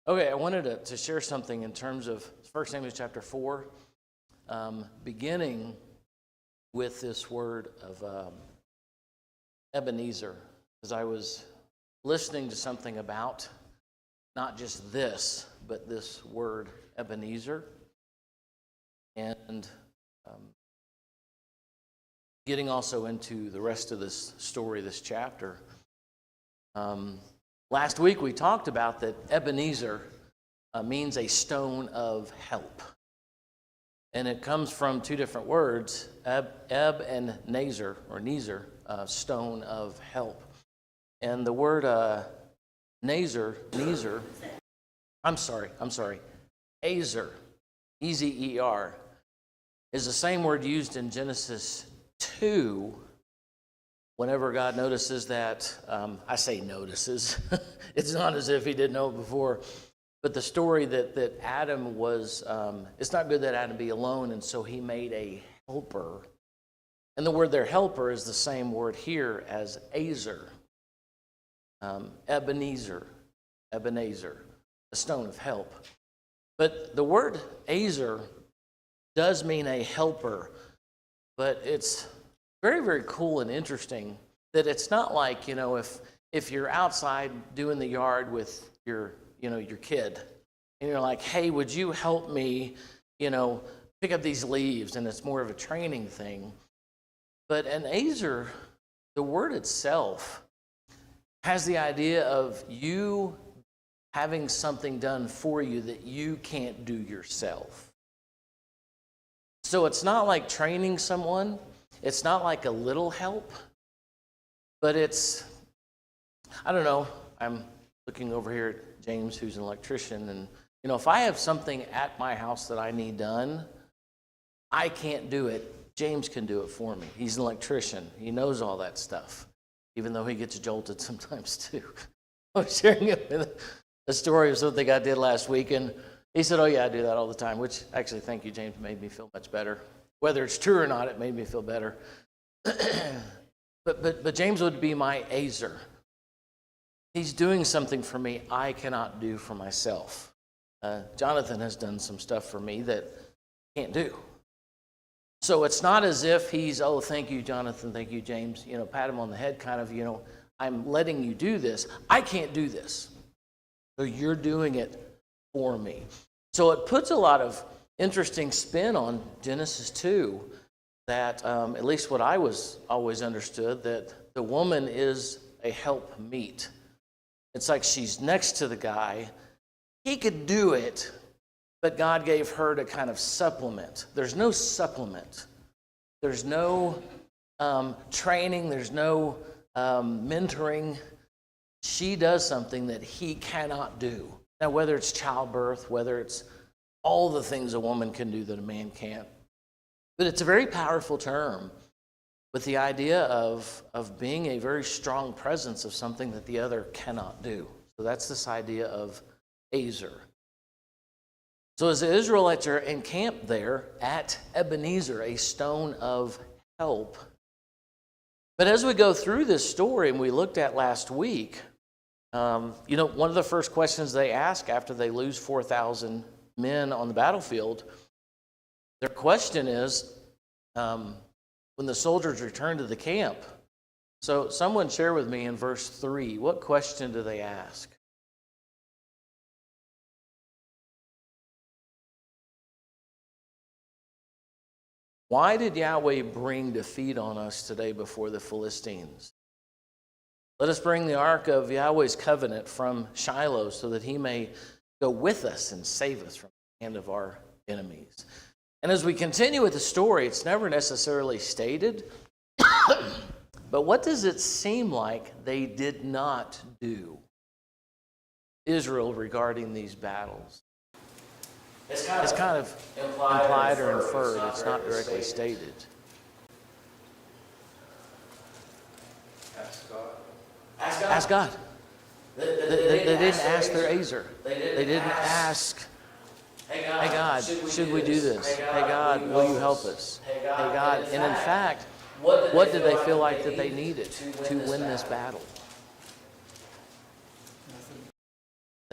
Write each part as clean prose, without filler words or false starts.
Okay, I wanted to share something in terms of 1 Samuel chapter 4, beginning with this word of Ebenezer, as I was listening to something about not just this, but this word Ebenezer, and getting also into the rest of this story, this chapter. Last week we talked about that Ebenezer means a stone of help. And it comes from two different words, Eb and Nazer, or Nezer, stone of help. And the word Azer, E-Z-E-R, is the same word used in Genesis 2, whenever God notices that, I say notices, it's not as if he didn't know it before, but the story that Adam was, it's not good that Adam be alone, and so he made a helper. And the word there, helper, is the same word here as Azer, Ebenezer, a stone of help. But the word Azer does mean a helper, but it's very, very cool and interesting that it's not like, if you're outside doing the yard with your kid, and you're like, hey, would you help me, pick up these leaves, and it's more of a training thing. But an Azer, the word itself, has the idea of you having something done for you that you can't do yourself. So it's not like training someone. It's not like a little help, but it's, I don't know, I'm looking over here at James, who's an electrician, and, if I have something at my house that I need done, I can't do it. James can do it for me. He's an electrician. He knows all that stuff, even though he gets jolted sometimes too. I was sharing a story of something I did last week, and he said, oh yeah, I do that all the time, which actually, thank you, James, made me feel much better. Whether it's true or not, it made me feel better. But James would be my Azer. He's doing something for me I cannot do for myself. Jonathan has done some stuff for me that I can't do. So it's not as if he's, oh, thank you, Jonathan, thank you, James, pat him on the head, kind of, I'm letting you do this. I can't do this. So you're doing it for me. So it puts a lot of interesting spin on Genesis 2, that at least what I was always understood, that the woman is a help meet. It's like she's next to the guy. He could do it, but God gave her to kind of supplement. There's no supplement. There's no training. There's no mentoring. She does something that he cannot do. Now, whether it's childbirth, whether it's all the things a woman can do that a man can't. But it's a very powerful term with the idea of being a very strong presence of something that the other cannot do. So that's this idea of Azer. So as the Israelites are encamped there at Ebenezer, a stone of help. But as we go through this story, and we looked at last week, one of the first questions they ask after they lose 4,000 men on the battlefield, their question is, when the soldiers return to the camp. So someone share with me in verse 3, what question do they ask? Why did Yahweh bring defeat on us today before the Philistines? Let us bring the ark of Yahweh's covenant from Shiloh so that he may go with us and save us from the hand of our enemies. And as we continue with the story, it's never necessarily stated, but what does it seem like they did not do, Israel, regarding these battles? It's kind of implied or inferred. It's not directly stated. Ask God. They didn't ask their Azer. They didn't ask, hey God, should we do this? Hey God, will you help us? Hey God. And in fact, what did they feel like that they needed to win this battle?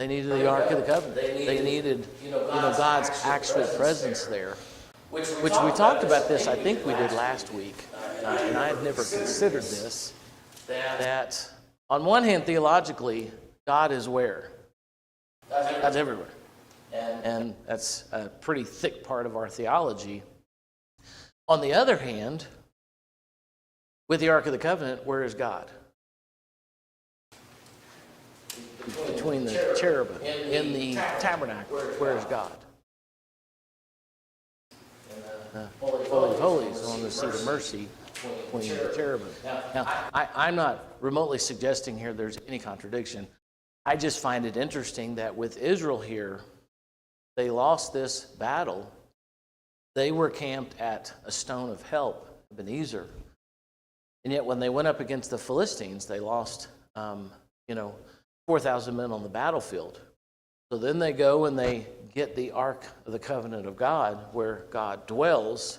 They needed the Ark of the Covenant. They needed, God's actual presence there. Which we talked about this, I think we did last week, and I had never considered this, that on one hand, theologically, God is where? God's everywhere. And that's a pretty thick part of our theology. On the other hand, with the Ark of the Covenant, where is God? Between the cherubim. In the tabernacle, where is God? Holy of Holies, on the seat of mercy between the cherubim. Now, I'm not remotely suggesting here there's any contradiction. I just find it interesting that with Israel here, they lost this battle. They were camped at a stone of help, Ebenezer. And yet when they went up against the Philistines, they lost, 4,000 men on the battlefield. So then they go and they get the Ark of the Covenant of God, where God dwells,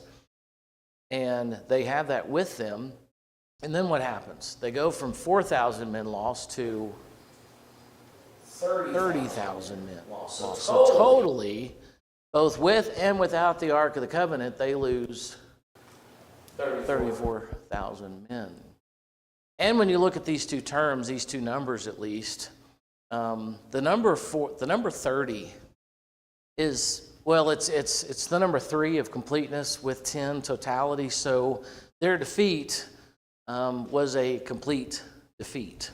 and they have that with them. And then what happens? They go from 4,000 men lost to 30,000 men lost. So totally, both with and without the Ark of the Covenant, they lose 34,000 men. And when you look at these two terms, these two numbers at least, the number 30 is, well, it's the number 3 of completeness with 10 totality. So their defeat was a complete defeat.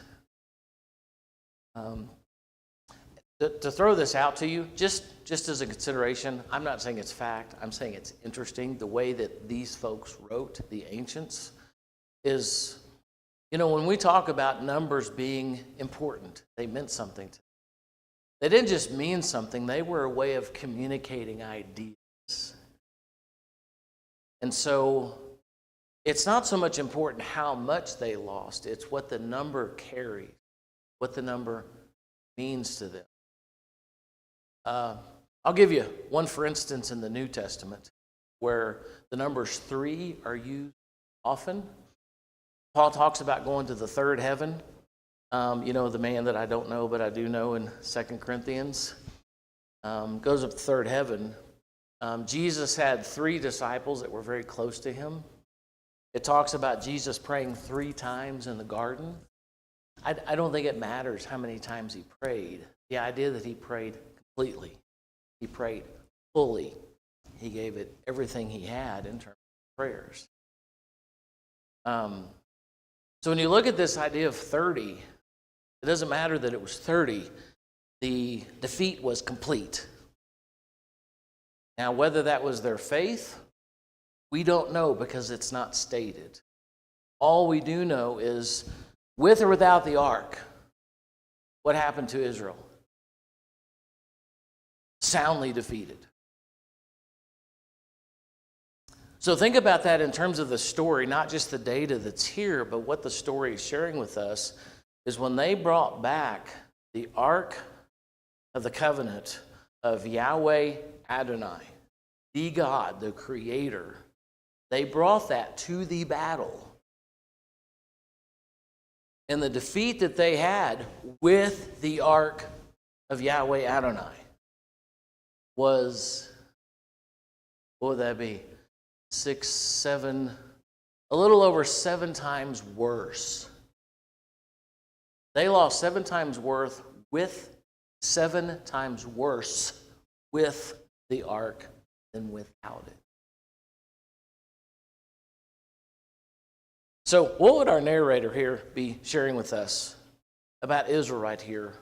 To throw this out to you, just as a consideration, I'm not saying it's fact, I'm saying it's interesting. The way that these folks wrote, the ancients, is, when we talk about numbers being important, they meant something to them. They didn't just mean something, they were a way of communicating ideas. And so it's not so much important how much they lost, it's what the number carries, what the number means to them. I'll give you one, for instance, in the New Testament, where the numbers 3 are used often. Paul talks about going to the third heaven. The man that I don't know, but I do know in 2 Corinthians, goes up to third heaven. Jesus had 3 disciples that were very close to him. It talks about Jesus praying 3 times in the garden. I don't think it matters how many times he prayed. The idea that he prayed completely. He prayed fully. He gave it everything he had in terms of prayers. So when you look at this idea of 30, it doesn't matter that it was 30. The defeat was complete. Now, whether that was their faith, we don't know because it's not stated. All we do know is, with or without the ark, what happened to Israel? Soundly defeated. So think about that in terms of the story, not just the data that's here, but what the story is sharing with us is when they brought back the Ark of the Covenant of Yahweh Adonai, the God, the Creator, they brought that to the battle. And the defeat that they had with the Ark of Yahweh Adonai was, what would that be? 6, 7, a little over 7 times worse. They lost 7 times worth with 7 times worse with the ark than without it. So what would our narrator here be sharing with us about Israel right here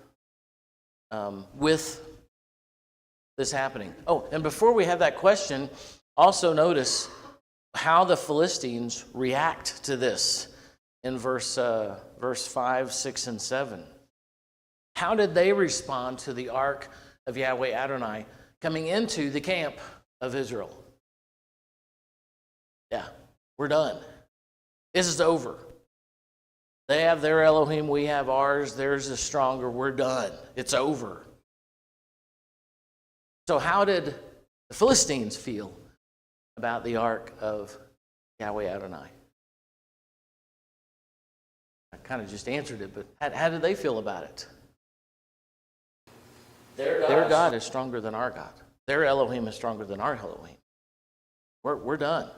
with this happening? Oh, and before we have that question, also notice how the Philistines react to this in verse 5, 6, and 7. How did they respond to the ark of Yahweh Adonai coming into the camp of Israel? Yeah, we're done. This is over. They have their Elohim, we have ours. Theirs is stronger. We're done. It's over. So how did the Philistines feel about the ark of Yahweh Adonai? I kind of just answered it, but how did they feel about it? Their God is stronger than our God. Their Elohim is stronger than our Elohim. We're done.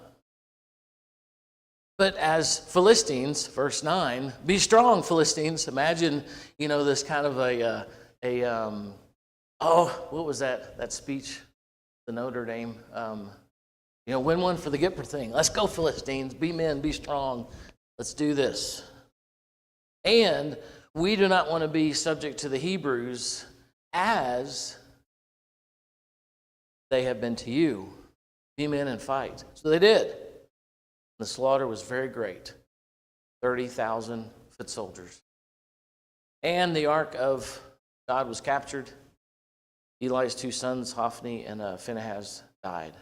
But as Philistines, verse 9, be strong, Philistines. Imagine, this kind of what was that speech, the Notre Dame, win one for the Gipper thing. Let's go, Philistines. Be men, be strong. Let's do this. And we do not want to be subject to the Hebrews as they have been to you. Be men and fight. So they did. The slaughter was very great. 30,000 foot soldiers. And the ark of God was captured. Eli's two sons, Hophni and Phinehas, died.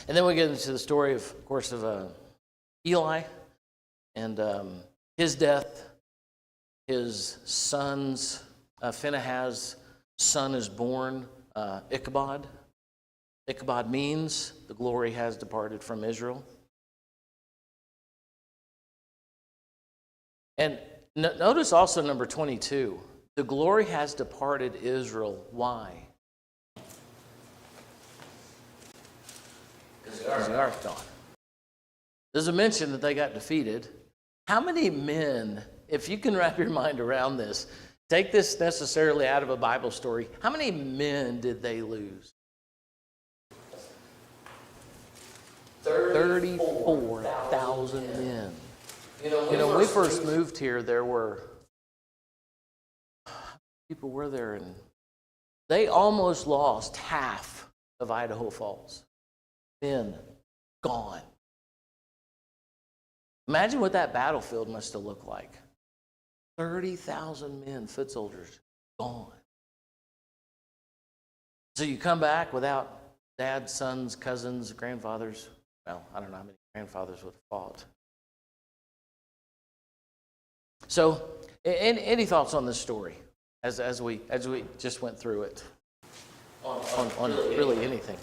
And then we get into the story, of course, of Eli and his death. His sons, Phinehas' son is born, Ichabod. Ichabod means the glory has departed from Israel. And notice also number 22. The glory has departed Israel. Why? Because the ark's gone. There's a mention that they got defeated. How many men, if you can wrap your mind around this, take this necessarily out of a Bible story, how many men did they lose? 34,000 men. When we first moved here, there were people were there, and they almost lost half of Idaho Falls. Men gone. Imagine what that battlefield must have looked like. 30,000 men, foot soldiers, gone. So you come back without dads, sons, cousins, grandfathers. Well, I don't know how many grandfathers would have fought. So, any thoughts on this story as we just went through it? On really anything?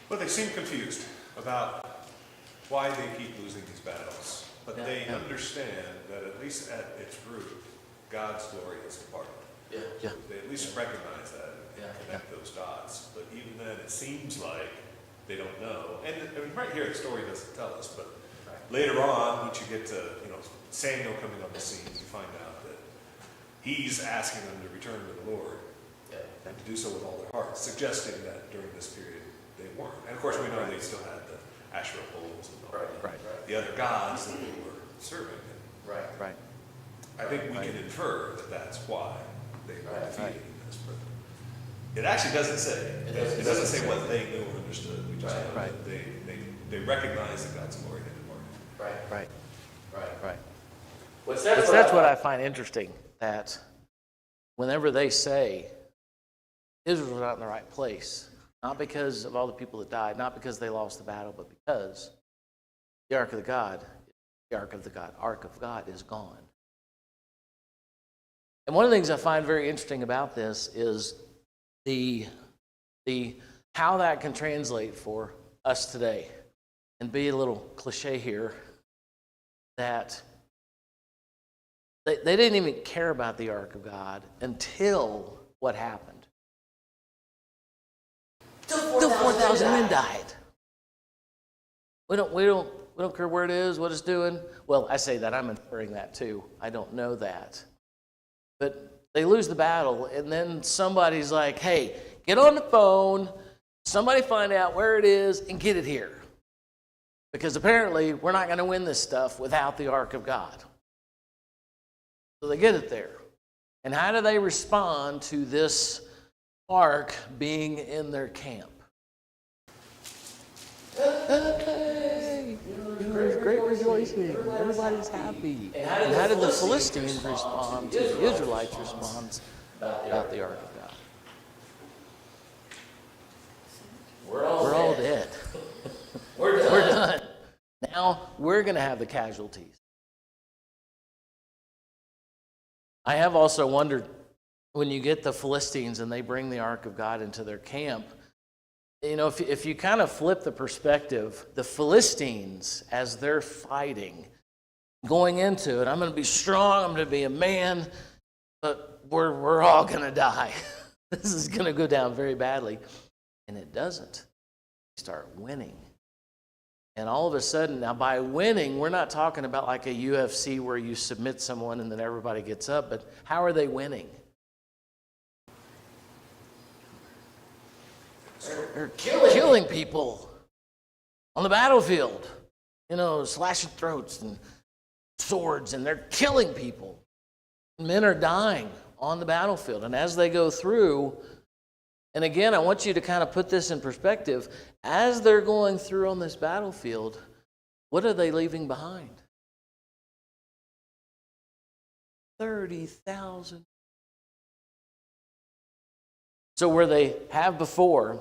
Well, they seem confused about why they keep losing these battles, but they understand that at least at its root, God's glory is departed. Yeah. They at least recognize that and connect those dots. But even then, it seems like they don't know. And I mean, right here, the story doesn't tell us, but later on, once you get to Samuel coming on the scene, you find out that he's asking them to return to the Lord and to do so with all their hearts, suggesting that during this period they weren't. And of course, we know they still had the Asherah poles and all the other gods that they were serving. Right. I think we can infer that that's why they were defeated in this. But it actually doesn't say. It doesn't say what they knew or understood. We just know that they recognize that God's glory had departed. Right. That's what I find interesting, that whenever they say Israel's not in the right place, not because of all the people that died, not because they lost the battle, but because the ark of God is gone. And one of the things I find very interesting about this is the how that can translate for us today. And be a little cliche here, that they didn't even care about the ark of God until what happened. Till 4,000 men died. We don't care where it is, what it's doing. Well, I say that, I'm inferring that too. I don't know that. But they lose the battle, and then somebody's like, hey, get on the phone, somebody find out where it is, and get it here. Because apparently we're not going to win this stuff without the ark of God. So they get it there. And how do they respond to this ark being in their camp? Hey, there's great rejoicing. Everybody's happy. And how did the Philistines respond to the Israelites' response about the ark of God? We're all dead. We're done. Now we're going to have the casualties. I have also wondered, when you get the Philistines and they bring the ark of God into their camp, if you kind of flip the perspective, the Philistines, as they're fighting, going into it. I'm going to be strong. I'm going to be a man, but we're all going to die. This is going to go down very badly. And it doesn't. They start winning. And all of a sudden, now by winning, we're not talking about like a UFC where you submit someone and then everybody gets up, but how are they winning? They're killing people on the battlefield, slashing throats and swords, and they're killing people. Men are dying on the battlefield. And as they go through, and again, I want you to kind of put this in perspective. As they're going through on this battlefield, what are they leaving behind? 30,000. So where they have before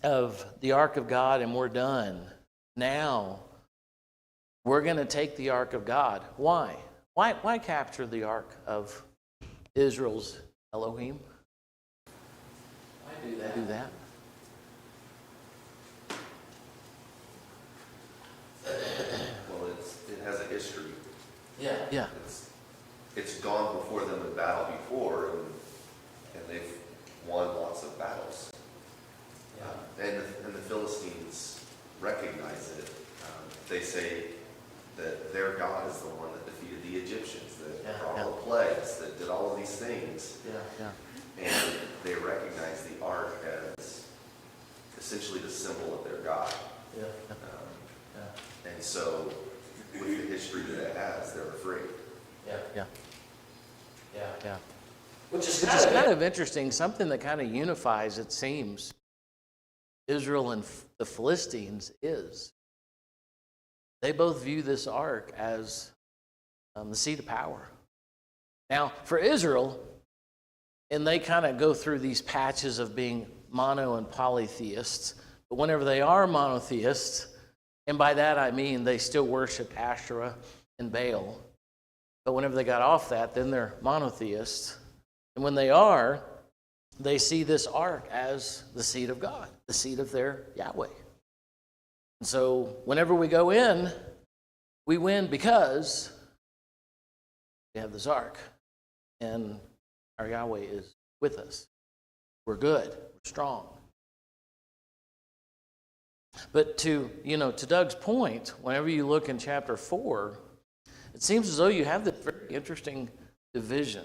of the ark of God and we're done, now we're going to take the ark of God. Why? Why capture the ark of Israel's Elohim? Why do that? Well, it has a history. Yeah. It's gone before them in battle before, and they've won lots of battles. And the Philistines recognize it. They say that their God is the one that defeated the Egyptians, that brought all the plagues, that did all of these things. And they recognize the ark as essentially the symbol of their God. And so, with the history that it has, they're afraid. Which is kind of interesting, something that kind of unifies, it seems, Israel and the Philistines is they both view this ark as the seat of power. Now, for Israel, and they kind of go through these patches of being mono and polytheists, but whenever they are monotheists, and by that I mean they still worship Asherah and Baal, but whenever they got off that, then they're monotheists. And when they are, they see this ark as the seat of God, the seat of their Yahweh. And so whenever we go in, we win because we have this ark. And our Yahweh is with us. We're good. We're strong. But to Doug's point, whenever you look in chapter 4, it seems as though you have this very interesting division.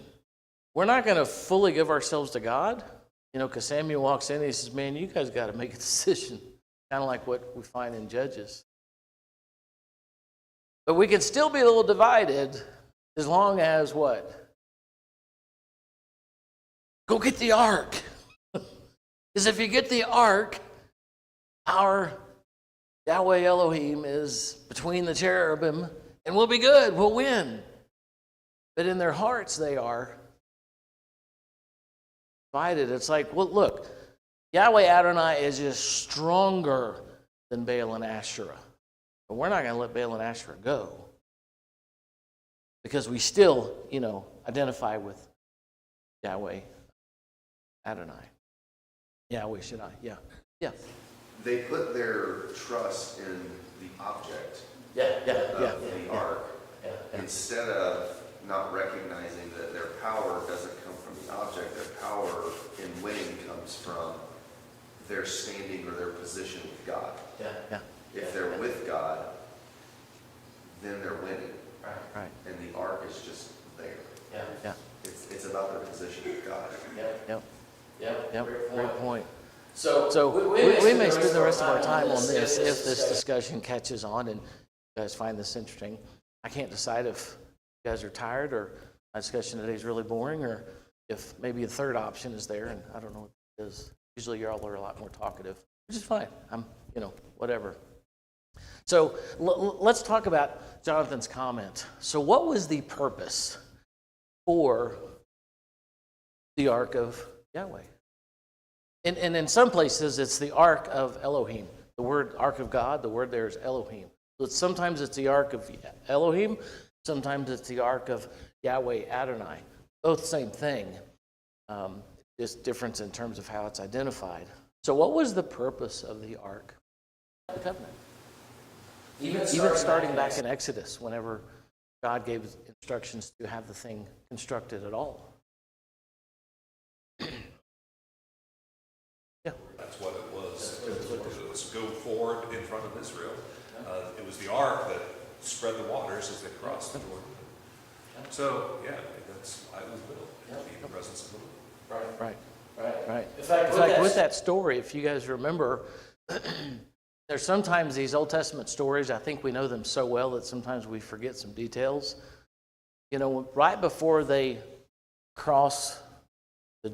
We're not going to fully give ourselves to God, because Samuel walks in and he says, man, you guys got to make a decision. Kind of like what we find in Judges. But we can still be a little divided as long as what? Go get the ark. Because if you get the ark, our Yahweh Elohim is between the cherubim, and we'll be good. We'll win. But in their hearts, they are divided. It's like, well, look, Yahweh Adonai is just stronger than Baal and Asherah. But we're not going to let Baal and Asherah go. Because we still, identify with Yahweh Adonai. Yahweh Shaddai. Yeah. They put their trust in the object of the ark instead of not recognizing that their power doesn't come from the object. Their power in winning comes from their standing or their position with God. If they're with God, then they're winning. Right. And the ark is just there. It's about their position with God. Great point. So we may spend the rest of our time on this if this discussion catches on and you guys find this interesting. I can't decide if you guys are tired or my discussion today is really boring, or if maybe a third option is there, and I don't know what it is. Usually you all are a lot more talkative, which is fine. I'm, whatever. So let's talk about Jonathan's comment. So what was the purpose for the Ark of Yahweh? And in some places, it's the Ark of Elohim. The word Ark of God, the word there is Elohim. So sometimes it's the Ark of Elohim, sometimes it's the Ark of Yahweh Adonai. Both same thing, just difference in terms of how it's identified. So what was the purpose of the Ark of the Covenant? Even starting back in Exodus, whenever God gave instructions to have the thing constructed at all. Yeah. That's what it was. It was go forward in front of Israel. It was the ark that spread the waters as they crossed the Jordan. So, yeah, that's why it was built, to be in the presence of the Lord. Right. In fact, with that story, if you guys remember, there's sometimes these Old Testament stories, I think we know them so well that sometimes we forget some details. You know, right before they cross the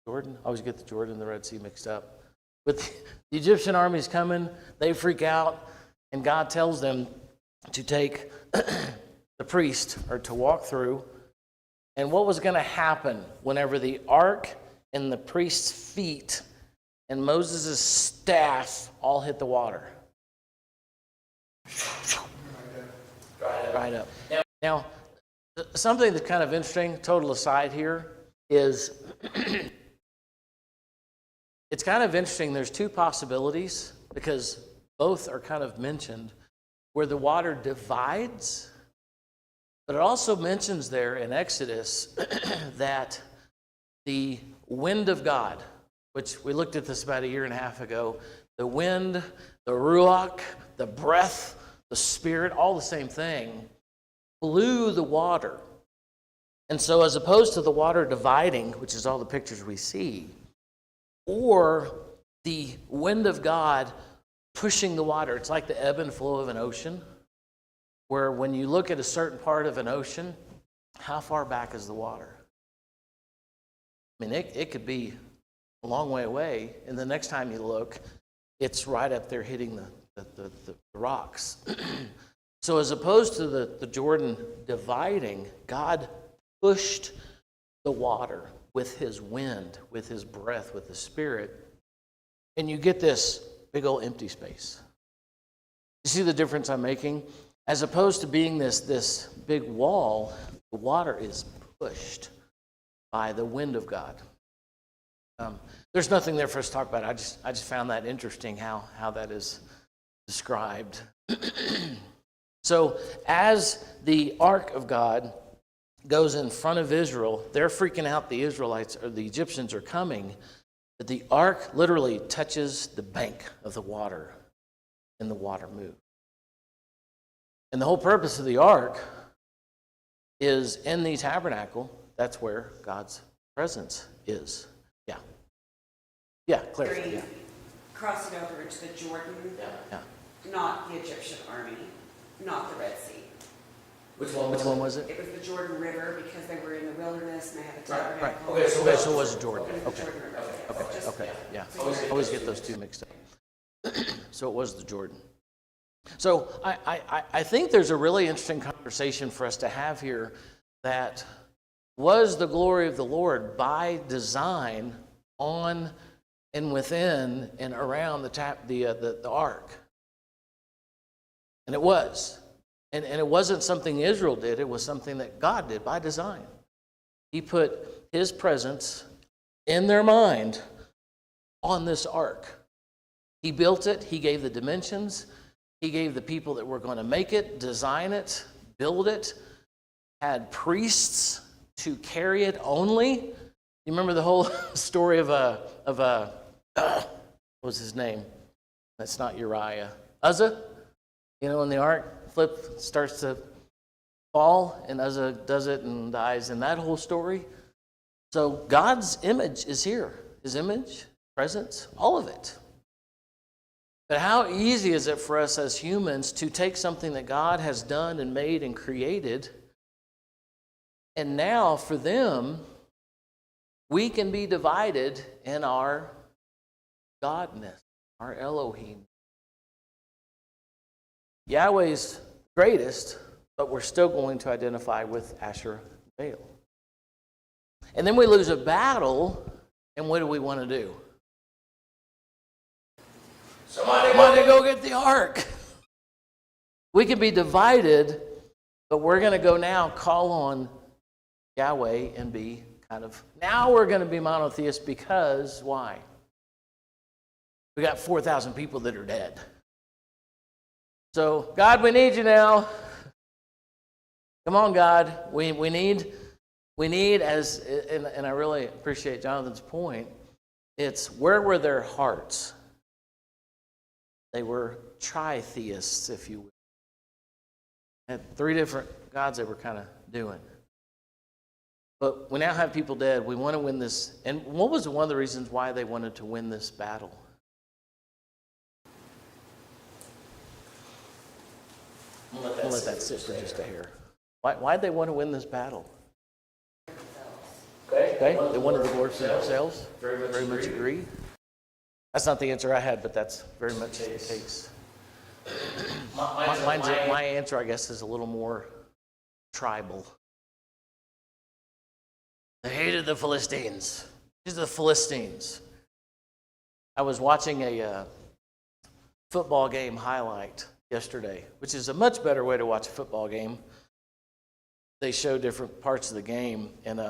Jordan, I always get the Jordan and the Red Sea mixed up. With the Egyptian armies coming, they freak out, and God tells them to take the priest, or to walk through. And what was going to happen whenever the ark and the priest's feet and Moses' staff all hit the water? Right up. Now, something that's kind of interesting, total aside here, is it's kind of interesting. There's two possibilities, because both are kind of mentioned, where the water divides. But it also mentions there in Exodus that the wind of God, which we looked at this about a year and a half ago, the wind, the ruach, the breath, the spirit, all the same thing, blew the water. And so as opposed to the water dividing, which is all the pictures we see, or the wind of God pushing the water, it's like the ebb and flow of an ocean, where when you look at a certain part of an ocean, how far back is the water? I mean, it could be a long way away, and the next time you look, it's right up there hitting the rocks. So as opposed to the Jordan dividing, God pushed the water with his wind, with his breath, with the Spirit, and you get this big old empty space. You see the difference I'm making? As opposed to being this big wall, the water is pushed by the wind of God. There's nothing there for us to talk about. I just found that interesting how that is described. So as the ark of God goes in front of Israel, they're freaking out. The Israelites or the Egyptians are coming, but the ark literally touches the bank of the water, and the water moves. And the whole purpose of the ark is in the tabernacle. That's where God's presence is. Yeah, Claire. Yeah. Crossing over into the Jordan, Yeah. not the Egyptian army, not the Red Sea. Which one was it? It was the Jordan River, because they were in the wilderness and they had the Right. tabernacle. Okay, so it was Jordan. It was the Okay. Jordan River. Okay. Yeah. Always get those two mixed up. So it was the Jordan. So I think there's a really interesting conversation for us to have here, that was the glory of the Lord by design on and within and around the ark. And it was. And it wasn't something Israel did. It was something that God did by design. He put his presence in their mind on this ark. He built it. He gave the dimensions. He gave the people that were going to make it, design it, build it, had priests to carry it only. You remember the whole story of what was his name? That's not Uriah. Uzzah? You know, when the ark starts to fall, and Uzzah does it and dies, and that whole story. So God's image is here. His image, presence, all of it. But how easy is it for us as humans to take something that God has done and made and created, and now for them, we can be divided in our Godness, our Elohim. Yahweh's greatest, but we're still going to identify with Asherah Baal. And then we lose a battle, and what do we want to do? Somebody go get the ark. We can be divided, but we're going to go now call on Yahweh and be now we're going to be monotheist, because why? We got 4,000 people that are dead. So, God, we need you now. Come on, God. We need as, and I really appreciate Jonathan's point, it's where were their hearts? They were tritheists, if you will. Had 3 different gods they were kind of doing. But we now have people dead. We want to win this. And what was one of the reasons why they wanted to win this battle? I'm going to let that sit for just a hair. Why did they want to win this battle? Okay. They wanted the glory for themselves. Very much agree. That's not the answer I had, but that's very much the case. My answer, I guess, is a little more tribal. They hated the Philistines. These are the Philistines. I was watching a football game highlight yesterday, which is a much better way to watch a football game. They show different parts of the game, and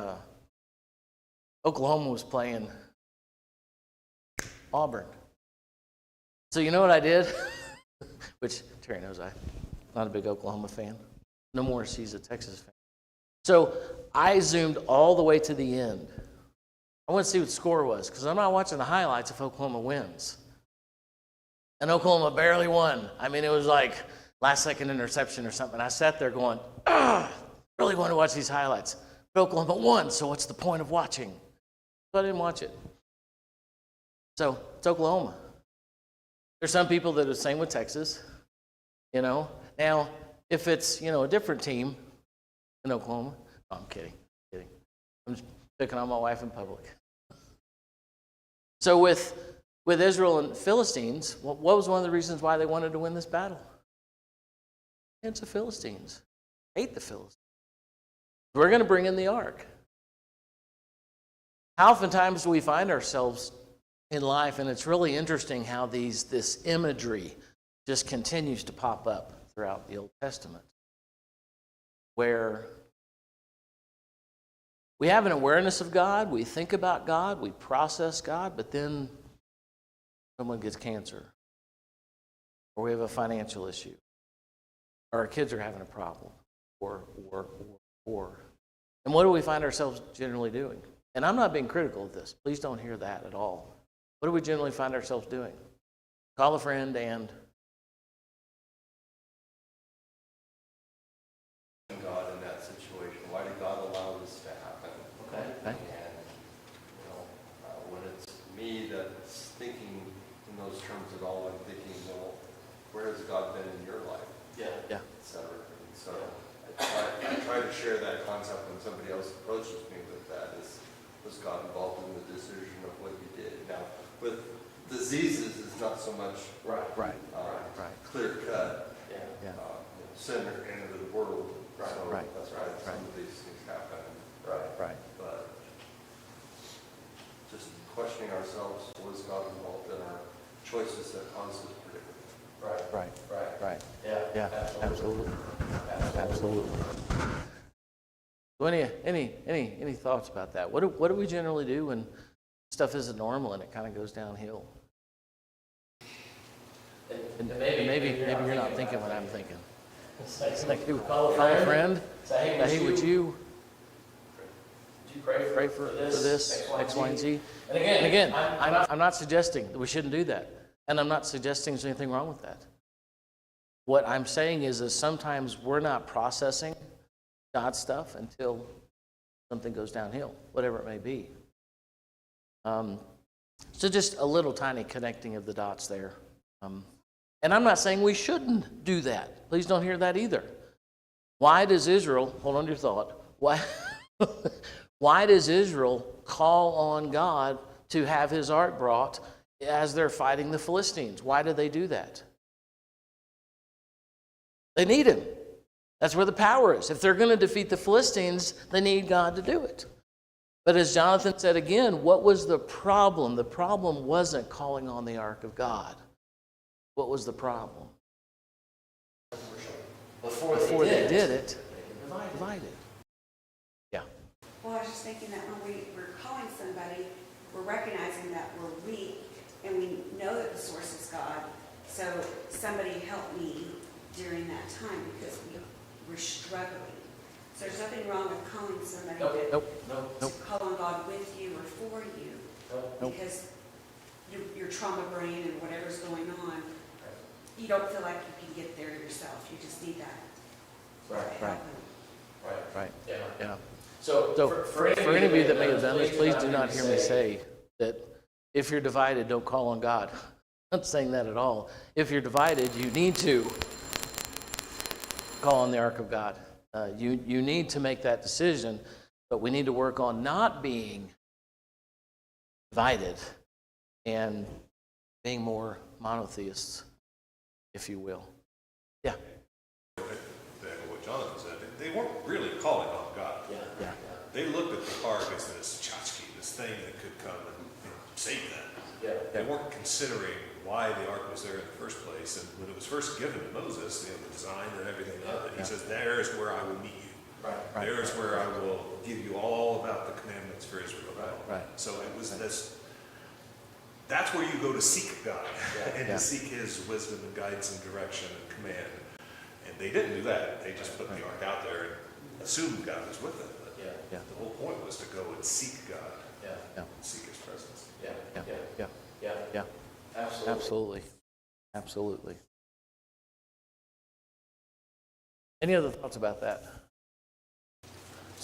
Oklahoma was playing Auburn. So you know what I did? Which Terry knows I'm not a big Oklahoma fan. No more, she's a Texas fan. So I zoomed all the way to the end. I want to see what the score was, because I'm not watching the highlights if Oklahoma wins. And Oklahoma barely won. I mean, it was like last-second interception or something. I sat there going, really want to watch these highlights. But Oklahoma won, so what's the point of watching? So I didn't watch it. So it's Oklahoma. There's some people that are the same with Texas, you know. Now, if it's, a different team in Oklahoma, no, I'm kidding. I'm just picking on my wife in public. So with Israel and Philistines, what was one of the reasons why they wanted to win this battle? It's the Philistines. They hate the Philistines. We're going to bring in the ark. How oftentimes do we find ourselves in life, and it's really interesting how this imagery just continues to pop up throughout the Old Testament, where we have an awareness of God, we think about God, we process God, but then someone gets cancer, or we have a financial issue, or our kids are having a problem, or. And what do we find ourselves generally doing? And I'm not being critical of this. Please don't hear that at all. What do we generally find ourselves doing? Call a friend and God in that situation. Why did God allow this to happen? Okay. And when it's me that's thinking in those terms at all, I'm thinking, well, where has God been in your life? Yeah. Et cetera. And so I try to share that concept when somebody else approaches me with that. Was God involved in the decision of what you did? Now, with diseases, it's not so much Right. clear cut. Yeah. Sin entered the world. So Right. that's right. Some of these things happen. Right. But just questioning ourselves, was God involved in our choices that caused this predicament? Right. Yeah. Absolutely. So any thoughts about that? What do we generally do when stuff isn't normal and it kind of goes downhill? And maybe you're not thinking what I'm thinking. It's like you call a friend, say, hey, would you pray for this, X, Y, and Z? And again, I'm not suggesting that we shouldn't do that. And I'm not suggesting there's anything wrong with that. What I'm saying is sometimes we're not processing God stuff until something goes downhill, whatever it may be. So just a little tiny connecting of the dots there. And I'm not saying we shouldn't do that. Please don't hear that either. Why does Israel, hold on to your thought, why does Israel call on God to have his ark brought as they're fighting the Philistines? Why do they do that? They need him. That's where the power is. If they're going to defeat the Philistines, they need God to do it. But as Jonathan said again, what was the problem? The problem wasn't calling on the ark of God. What was the problem? Before they did it, they divided. Yeah. Well, I was just thinking that when we're calling somebody, we're recognizing that we're weak and we know that the source is God. So somebody help me during that time because we're struggling. So there's nothing wrong with calling somebody Nope. to call on God with you or for you, Nope. because your trauma brain and whatever's going on, you don't feel like you can get there yourself. You just need that. Right. help. Right. Yeah. Yeah. So For any of you that may have done this, please do not hear me say that if you're divided, don't call on God. I'm not saying that at all. If you're divided, you need to call on the ark of God. You need to make that decision, but we need to work on not being divided and being more monotheists, if you will. Yeah. To echo what Jonathan said, they weren't really calling on God. Yeah. They looked at the ark as this tchotchke, this thing that could come and save them. Yeah. They weren't considering why the ark was there in the first place. And when it was first given to Moses, the design and everything of it, he says, "There is where I will meet you. Right. There is where I will give you all about the commandments for Israel." Right. So it was this. That's where you go to seek God and Yeah. to seek His wisdom and guidance and direction and command. And they didn't do that. They just put the ark out there and assumed God was with them. But Yeah. the whole point was to go and seek God, Yeah. Yeah. and seek His presence. Yeah. Yeah. Absolutely. Any other thoughts about that?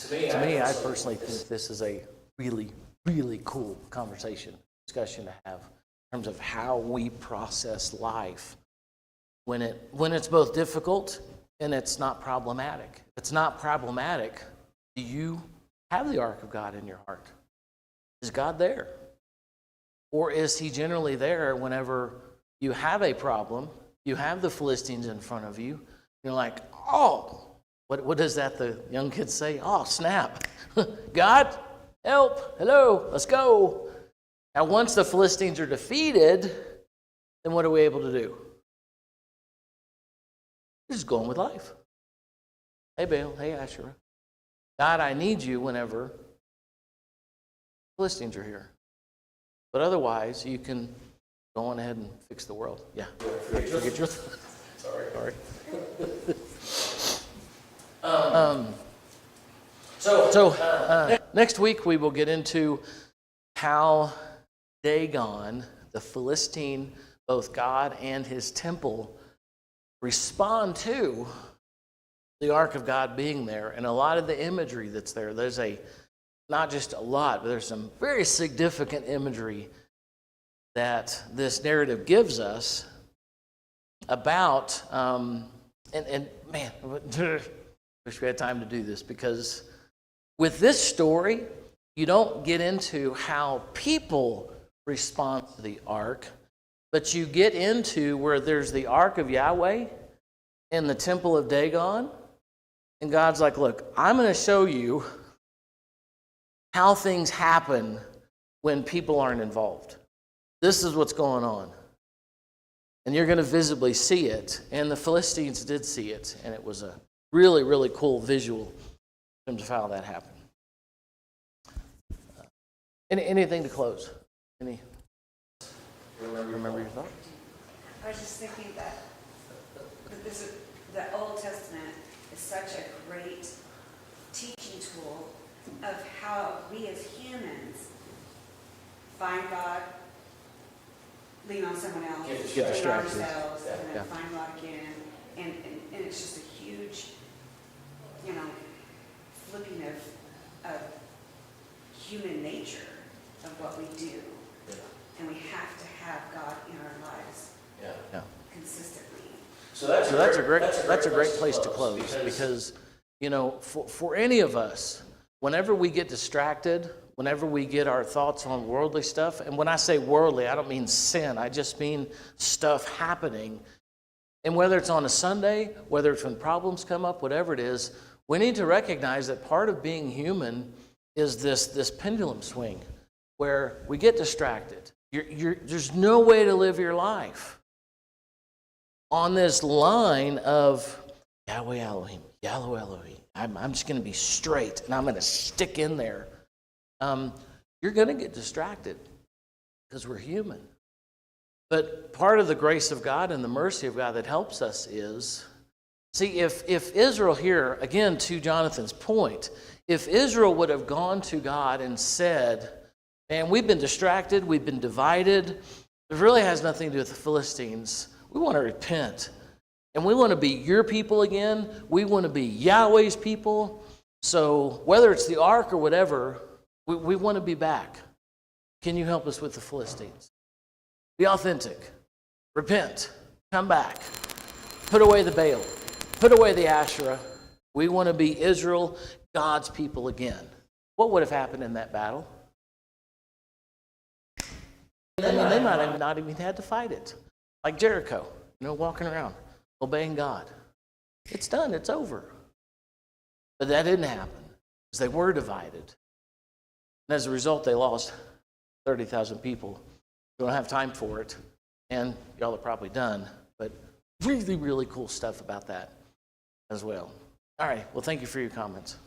To me, I personally think this is a really, really cool discussion to have in terms of how we process life when it's both difficult and it's not problematic. If it's not problematic, do you have the ark of God in your heart? Is God there? Or is He generally there whenever you have a problem, you have the Philistines in front of you, you're like, oh, what does that the young kids say? Oh, snap. God, help, hello, let's go. Now, once the Philistines are defeated, then what are we able to do? We're just going with life. Hey, Baal, hey, Asherah. God, I need you whenever Philistines are here. But otherwise, you can go on ahead and fix the world. Yeah. Forget your Sorry. Next week we will get into how Dagon, the Philistine, both God and his temple, respond to the ark of God being there, and a lot of the imagery that's there. There's not just a lot, but there's some very significant imagery that this narrative gives us about, and man, wish we had time to do this, because with this story, you don't get into how people respond to the ark, but you get into where there's the ark of Yahweh and the temple of Dagon, and God's like, look, I'm going to show you how things happen when people aren't involved. This is what's going on. And you're going to visibly see it. And the Philistines did see it. And it was a really, really cool visual in terms of how that happened. Anything to close? Remember your thoughts? I was just thinking that the Old Testament is such a great teaching tool of how we as humans find God, lean on someone else, Get lean on distracted. ourselves, and then Yeah. find God again. And it's just a huge, flipping of human nature of what we do. Yeah. And we have to have God in our lives Yeah. consistently. So that's a great place to close because for any of us, whenever we get distracted, whenever we get our thoughts on worldly stuff, and when I say worldly, I don't mean sin, I just mean stuff happening. And whether it's on a Sunday, whether it's when problems come up, whatever it is, we need to recognize that part of being human is this pendulum swing where we get distracted. There's no way to live your life on this line of Yahweh Elohim, Yahweh Elohim. I'm just going to be straight, and I'm going to stick in there. You're going to get distracted because we're human. But part of the grace of God and the mercy of God that helps us is See, if Israel here, again to Jonathan's point, if Israel would have gone to God and said, man, we've been distracted, we've been divided, it really has nothing to do with the Philistines. We want to repent. And we want to be your people again. We want to be Yahweh's people. So whether it's the ark or whatever, we want to be back. Can you help us with the Philistines? Be authentic. Repent. Come back. Put away the Baal. Put away the Asherah. We want to be Israel, God's people again. What would have happened in that battle? I mean, they might have not even had to fight it. Like Jericho, walking around, obeying God. It's done. It's over. But that didn't happen because they were divided. And as a result, they lost 30,000 people. We don't have time for it. And y'all are probably done. But really, really cool stuff about that as well. All right. Well, thank you for your comments.